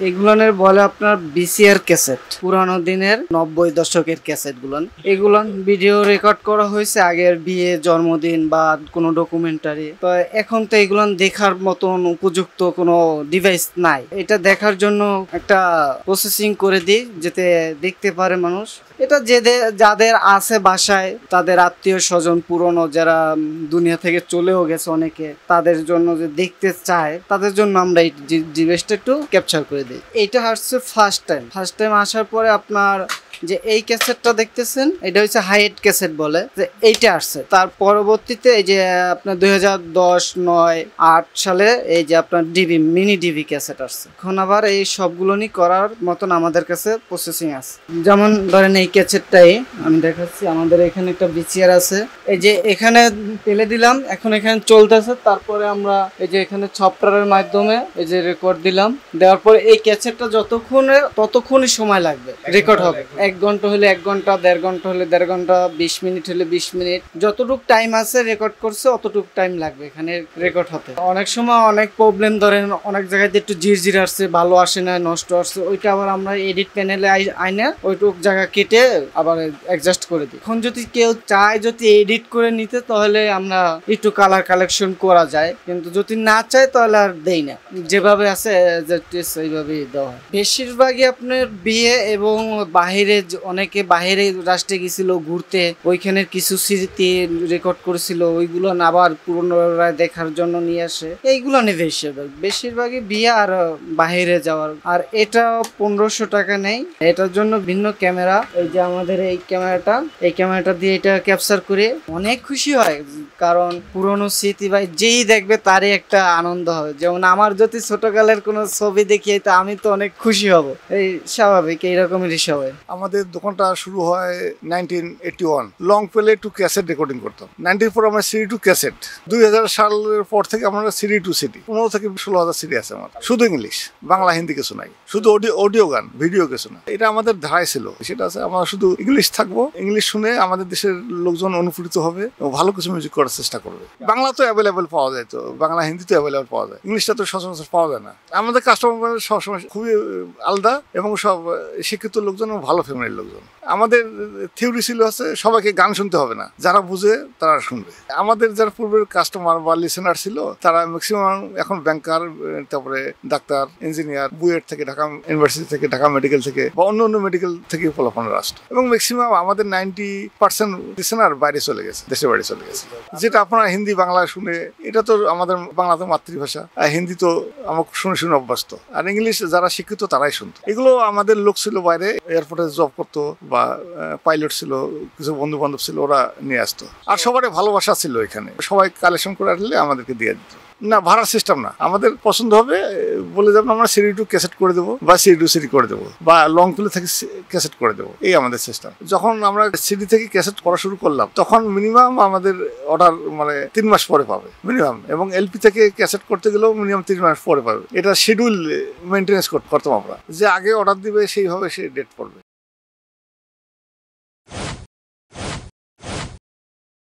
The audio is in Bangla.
এগুলানের বলে আপনার বিসিআর ক্যাসেট, পুরানো দিনের 90 দশকের ক্যাসেট গুলান। এগুলান ভিডিও রেকর্ড করা হয়েছে আগের বিয়ে, জন্মদিন বা কোনো ডকুমেন্টারি। তো এখন তো এগুলান দেখার মতন উপযুক্ত কোনো ডিভাইস নাই। এটা দেখার জন্য একটা প্রসেসিং করে দিই যাতে দেখতে পারে মানুষ। এটা যাদের আছে বাসায়, তাদের আত্মীয় স্বজন পুরনো যারা দুনিয়া থেকে চলেও গেছে অনেকে, তাদের জন্য যে দেখতে চায় তাদের জন্য আমরা এই ডিভাইসটা একটু ক্যাপচার করে দিই। এইটা আসছে ফার্স্ট টাইম আসার পরে আপনার যে এই ক্যাসেটটা দেখতেছেন এটা হচ্ছে হাইট ক্যাসেট বলে, যে এইটা আসছে। তার পরবর্তীতে এই যে আপনার 2010, 9, 8 সালে এই যে আপনার মিনি ডিভি ক্যাসেট আসছে। এখন আবার এই সবগুলো নিয়ে করার মতন আমাদের কাছে প্রসেসিং আছে। যেমন ধরেন এই ক্যাসেটটাই আমি দেখাচ্ছি, আমাদের এখানে একটা বিসিআর আছে, এই যে এখানে পেলে দিলাম, এখন এখানে চলতেছে। তারপরে আমরা এই যে এখানে সফটওয়্যারের মাধ্যমে এই যে রেকর্ড দিলাম, দেওয়ার পরে এই ক্যাসেটটা ততক্ষণই সময় লাগবে রেকর্ড হবে। 1 ঘন্টা হলে 1 ঘন্টা, 1.5 ঘন্টা হলে 1.5 ঘন্টা, 20 মিনিট হলে 20 মিনিট, যতটুক টাইম আছে রেকর্ড করছে অতটুক টাইম লাগবে এখানে রেকর্ড হতে। অনেক সময় অনেক প্রবলেম, ধরেন অনেক জায়গায় একটু জির আসছে, ভালো আসে না, নষ্ট আসছে, ওইটা আবার আমরা এডিট প্যানেলে আইনে ওইটুক জায়গা কেটে আবার অ্যাডজাস্ট করে দিই। এখন যদি কেউ চায় যদি এডিট করে নিতে, তাহলে আমরা একটু কালার কালেকশন করা যায়, কিন্তু যদি না চায় তাহলে আর দেই না, যেভাবে আছে সেইভাবেই দেওয়া হয়। বেশিরভাগই আপনার বিয়ে এবং বাহিরে, অনেকে বাহিরে রাষ্ট্রে গেছিল ঘুরতে, ওইখানের কিছু স্মৃতি রেকর্ড করেছিল, ওইগুলো আবার পুনরায় দেখার জন্য নিয়ে আসে। এইগুলো নিয়ে বেশিরভাগই বিয়ে আর বাহিরে যাওয়ার। আর এটা 1500 টাকা নেই, এটার জন্য ভিন্ন ক্যামেরা। এই যে আমাদের এই ক্যামেরাটা দিয়ে এটা ক্যাপচার করে অনেক খুশি হয়, কারণ পুরনো স্মৃতি ভাই যেই দেখবে তারই একটা আনন্দ হবে। যেমন আমার যদি ছোটকালের কোনো ছবি দেখি তো আমি তো অনেক খুশি হব, এই স্বাভাবিক, এইরকমেরই সবাই। আমাদের দোকানটা শুরু হয় 1981। লং পেলে টু ক্যাসেট রেকর্ডিং করতাম। 94 আমরা সিডি টু ক্যাসেট। 2000 সালের পর থেকে আমরা সিডি টু সিডি, 15 থেকে 16,000 সিডি আছে আমার, শুধু ইংলিশ, বাংলা হিন্দি কিছু নাই, শুধু অডিও গান, ভিডিও কিছু না। এটা আমাদের ধারায় ছিল, সেটা আছে আমরা শুধু ইংলিশ থাকবো, ইংলিশ শুনে আমাদের দেশের লোকজন অনুপ্রেরিত হবে এবং ভালো কিছু মিউজিক করার চেষ্টা করবে। বাংলা তো অ্যাভেলেবেল পাওয়া যায়, তো বাংলা হিন্দি তো অ্যাভেলেবেল পাওয়া যায়, ইংলিশটা তো সচরাচর পাওয়া যায় না। আমাদের কাস্টমার সবসময় খুবই আলাদা এবং সব শিক্ষিত লোকজন এবং ভালো ফ্যামিলির লোকজন। আমাদের থিওরি ছিল আছে সবাইকে গান শুনতে হবে না, যারা বুঝে তারা শুনবে। আমাদের যারা পূর্বের কাস্টমার বা লিসেনার ছিল তারা ম্যাক্সিমাম এখন ব্যাংকার, তারপরে ডাক্তার, ইঞ্জিনিয়ার, বুয়েট থেকে, ঢাকা ইউনিভার্সিটি থেকে, ঢাকা মেডিকেল থেকে বা অন্য মেডিকেল থেকে ফলাফলের রাষ্ট্র। এবং ম্যাক্সিমাম আমাদের 90% লিসেনার বাইরে চলে গেছে, দেশের বাইরে চলে গেছে। যেটা আপনারা হিন্দি বাংলা শুনে, এটা তো আমাদের বাংলা তো মাতৃভাষা, আর হিন্দি তো আমার শুনে অভ্যস্ত, আর ইংলিশ যারা শিক্ষিত তারাই শুনতো। এগুলো আমাদের লোক ছিল বাইরে, এয়ারপোর্টে জব করতো বা পাইলট ছিল, কিছু বন্ধু বান্ধব ছিল, ওরা নিয়ে আসতো। আর সবারই ভালোবাসা ছিল এখানে, সবাই কালেকশন করে আসলে আমাদেরকে দিয়ে দিত। না, ভাড়ার সিস্টেম না, আমাদের পছন্দ হবে বলে যাবেন আমরা সিডি টু ক্যাসেট করে দেবো বা সিডি টু সিডি করে দেবো বা লং প্লে থেকে ক্যাসেট করে দেবো, এই আমাদের সিস্টেম। যখন আমরা সিডি থেকে ক্যাসেট করা শুরু করলাম তখন মিনিমাম আমাদের অর্ডার 3 মাস পরে পাবে মিনিমাম, এবং এলপি থেকে ক্যাসেট করতে গেলেও মিনিমাম 3 মাস পরে পাবে। এটা শিডিউল মেনটেন্যান্স করতাম আমরা, যে আগে অর্ডার দিবে সেইভাবে সে ডেট পড়বে।